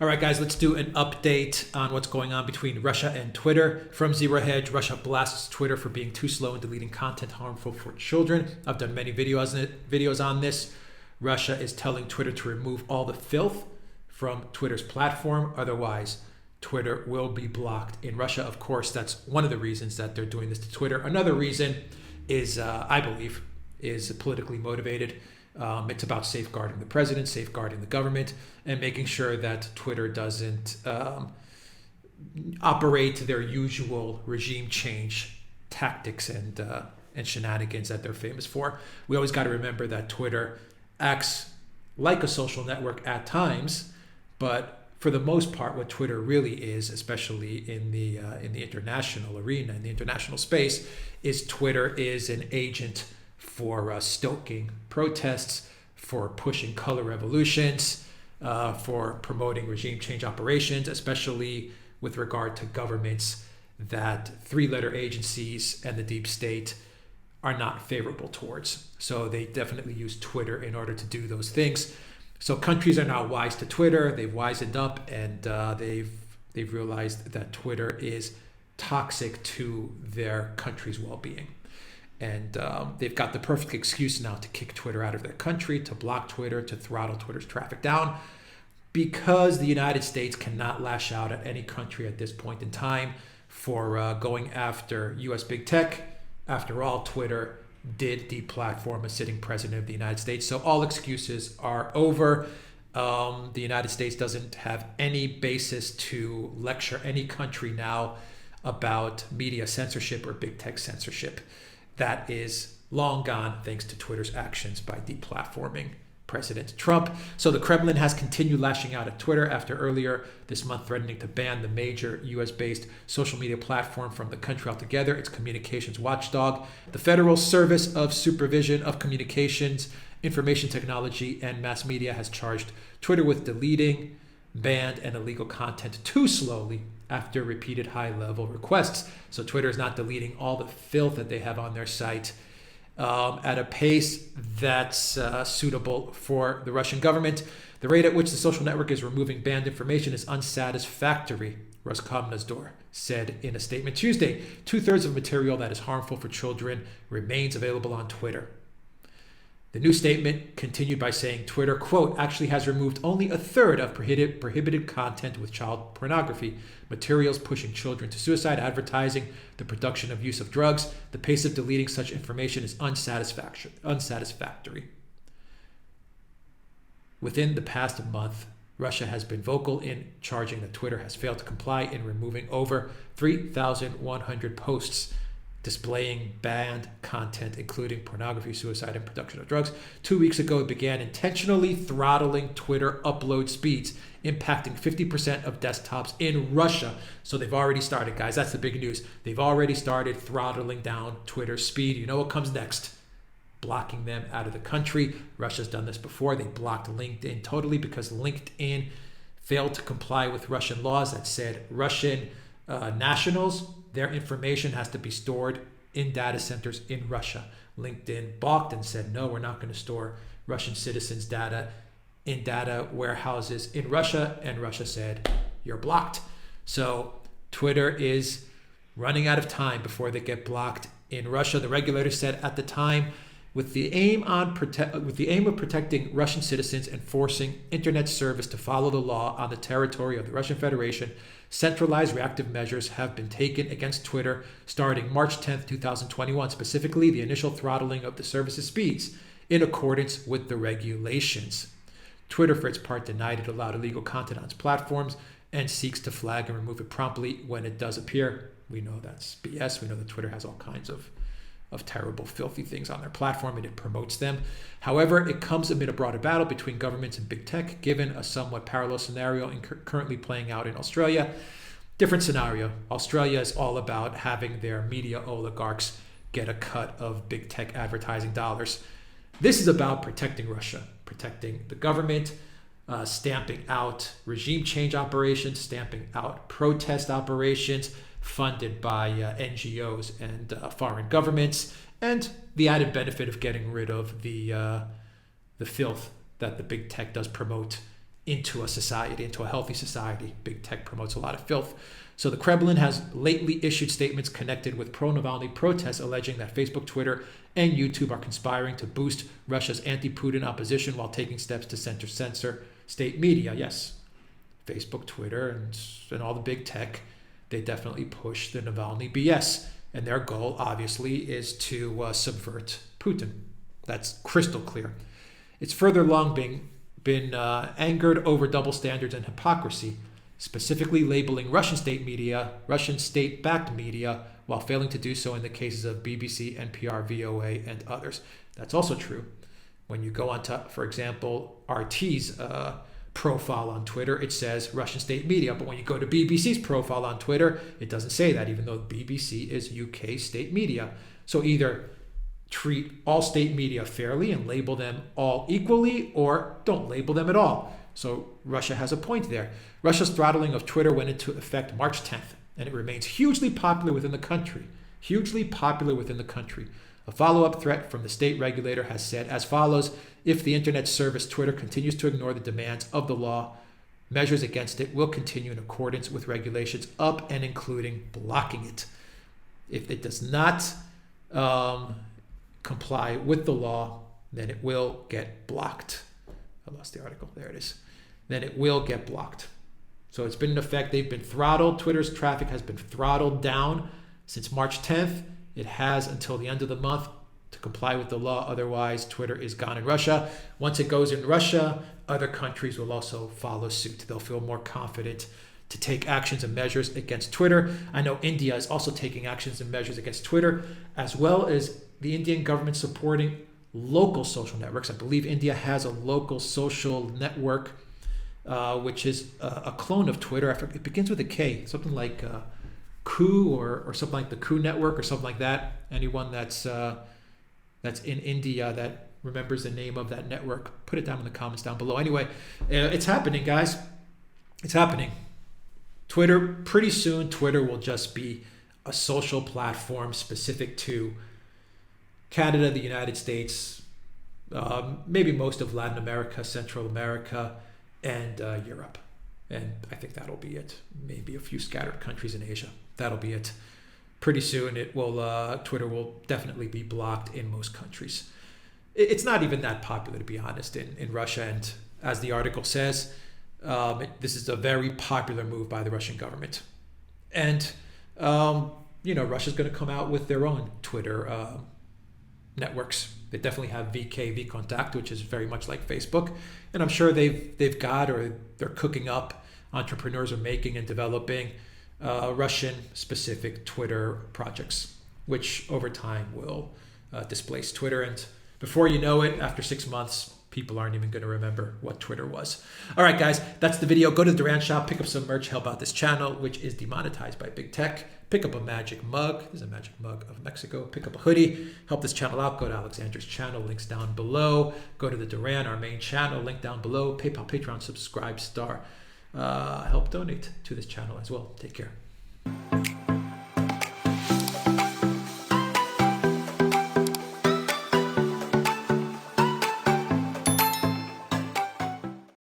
All right, guys, let's do an update on what's going on between Russia and Twitter. From Zero Hedge, Russia blasts Twitter for being too slow in deleting content harmful for children. I've done many videos on this. Russia is telling Twitter to remove all the filth from Twitter's platform. Otherwise, Twitter will be blocked in Russia. Of course, that's one of the reasons that they're doing this to Twitter. Another reason is, I believe, is politically motivated. It's about safeguarding the president, safeguarding the government, and making sure that Twitter doesn't operate their usual regime change tactics and shenanigans that they're famous for. We always got to remember that Twitter acts like a social network at times, but for the most part, what Twitter really is, especially in the international arena, in the international space, is Twitter is an agent for stoking protests, for pushing color revolutions, for promoting regime change operations, especially with regard to governments that three-letter agencies and the deep state are not favorable towards. So they definitely use Twitter in order to do those things. So countries are now wise to Twitter. They've wisened up, and they've realized that Twitter is toxic to their country's well-being. And they've got the perfect excuse now to kick Twitter out of their country, to block Twitter, to throttle Twitter's traffic down, because the United States cannot lash out at any country at this point in time for going after U.S. big tech. After all, Twitter did deplatform a sitting president of the United States. So all excuses are over. The United States doesn't have any basis to lecture any country now about media censorship or big tech censorship. That is long gone thanks to Twitter's actions by deplatforming President Trump. So the Kremlin has continued lashing out at Twitter after earlier this month threatening to ban the major US-based social media platform from the country altogether. Its communications watchdog, the Federal Service of Supervision of Communications, Information Technology, and Mass Media, has charged Twitter with deleting banned and illegal content too slowly after repeated high-level requests. So Twitter is not deleting all the filth that they have on their site at a pace that's suitable for the Russian government. The rate at which the social network is removing banned information is unsatisfactory, Roskomnadzor said in a statement Tuesday. 2/3 of material that is harmful for children remains available on Twitter. The new statement continued by saying Twitter, quote, actually has removed only 1/3 of prohibited content with child pornography, materials pushing children to suicide, advertising, the production of use of drugs. The pace of deleting such information is unsatisfactory. Within the past month, Russia has been vocal in charging that Twitter has failed to comply in removing over 3,100 posts displaying banned content, including pornography, suicide, and production of drugs. 2 weeks ago, it began intentionally throttling Twitter upload speeds, impacting 50% of desktops in Russia. So they've already started, guys. That's the big news. They've already started throttling down Twitter's speed. You know what comes next? Blocking them out of the country. Russia's done this before. They blocked LinkedIn totally because LinkedIn failed to comply with Russian laws that said Russian nationals, their information has to be stored in data centers in Russia. LinkedIn balked and said, no, we're not going to store Russian citizens' data in data warehouses in Russia. And Russia said, you're blocked. So Twitter is running out of time before they get blocked in Russia. The regulator said at the time, with the aim of protecting Russian citizens and forcing internet service to follow the law on the territory of the Russian Federation, centralized reactive measures have been taken against Twitter starting March 10th, 2021, specifically the initial throttling of the service's speeds in accordance with the regulations. Twitter, for its part, denied it allowed illegal content on its platforms and seeks to flag and remove it promptly when it does appear. We know that's BS. We know that Twitter has all kinds of terrible, filthy things on their platform, and it promotes them. However, it comes amid a broader battle between governments and big tech, given a somewhat parallel scenario currently playing out in Australia. Different scenario. Australia is all about having their media oligarchs get a cut of big tech advertising dollars. This is about protecting Russia, protecting the government, stamping out regime change operations, stamping out protest operations, funded by NGOs and foreign governments, and the added benefit of getting rid of the filth that the big tech does promote into a society, into a healthy society. Big tech promotes a lot of filth. So the Kremlin has lately issued statements connected with pro-Navalny protests, alleging that Facebook, Twitter, and YouTube are conspiring to boost Russia's anti-Putin opposition while taking steps to censor state media. Yes, Facebook, Twitter, and all the big tech, they definitely push the Navalny BS. And their goal, obviously, is to subvert Putin. That's crystal clear. It's further long been angered over double standards and hypocrisy, specifically labeling Russian state media, Russian state-backed media, while failing to do so in the cases of BBC, NPR, VOA, and others. That's also true. When you go on to, for example, RT's profile on Twitter, it says Russian state media. But when you go to BBC's profile on Twitter, it doesn't say that, even though BBC is UK state media. So either treat all state media fairly and label them all equally, or don't label them at all. So Russia has a point there. Russia's throttling of Twitter went into effect March 10th, and it remains hugely popular within the country. Hugely popular within the country. A follow-up threat from the state regulator has said as follows: if the internet service Twitter continues to ignore the demands of the law, measures against it will continue in accordance with regulations up and including blocking it. If it does not comply with the law, then it will get blocked. I lost the article. There it is. Then it will get blocked. So it's been in effect. They've been throttled. Twitter's traffic has been throttled down since March 10th. It has until the end of the month to comply with the law. Otherwise, Twitter is gone in Russia. Once it goes in Russia, other countries will also follow suit. They'll feel more confident to take actions and measures against Twitter. I know India is also taking actions and measures against Twitter, as well as the Indian government supporting local social networks. I believe India has a local social network, which is a clone of Twitter. It begins with a K, something like Coup or something like the Coup Network or something like that. Anyone that's in India that remembers the name of that network, put it down in the comments down below. Anyway, it's happening, guys. It's happening. Twitter, pretty soon, Twitter will just be a social platform specific to Canada, the United States, maybe most of Latin America, Central America, and Europe. And I think that'll be it. Maybe a few scattered countries in Asia. That'll be it. Pretty soon, Twitter will definitely be blocked in most countries. It's not even that popular, to be honest, in Russia. And as the article says, this is a very popular move by the Russian government. And, Russia's going to come out with their own Twitter networks. They definitely have VK, VKontakte, which is very much like Facebook. And I'm sure they've got, or they're cooking up, entrepreneurs are making and developing Russian-specific Twitter projects, which over time will displace Twitter. And before you know it, after 6 months, people aren't even going to remember what Twitter was. All right, guys, that's the video. Go to the Duran shop, pick up some merch, help out this channel, which is demonetized by big tech. Pick up a magic mug. There's a magic mug of Mexico. Pick up a hoodie. Help this channel out. Go to Alexander's channel. Links down below. Go to the Duran, our main channel. Link down below. PayPal, Patreon, subscribe, star. Help donate to this channel as well. Take care.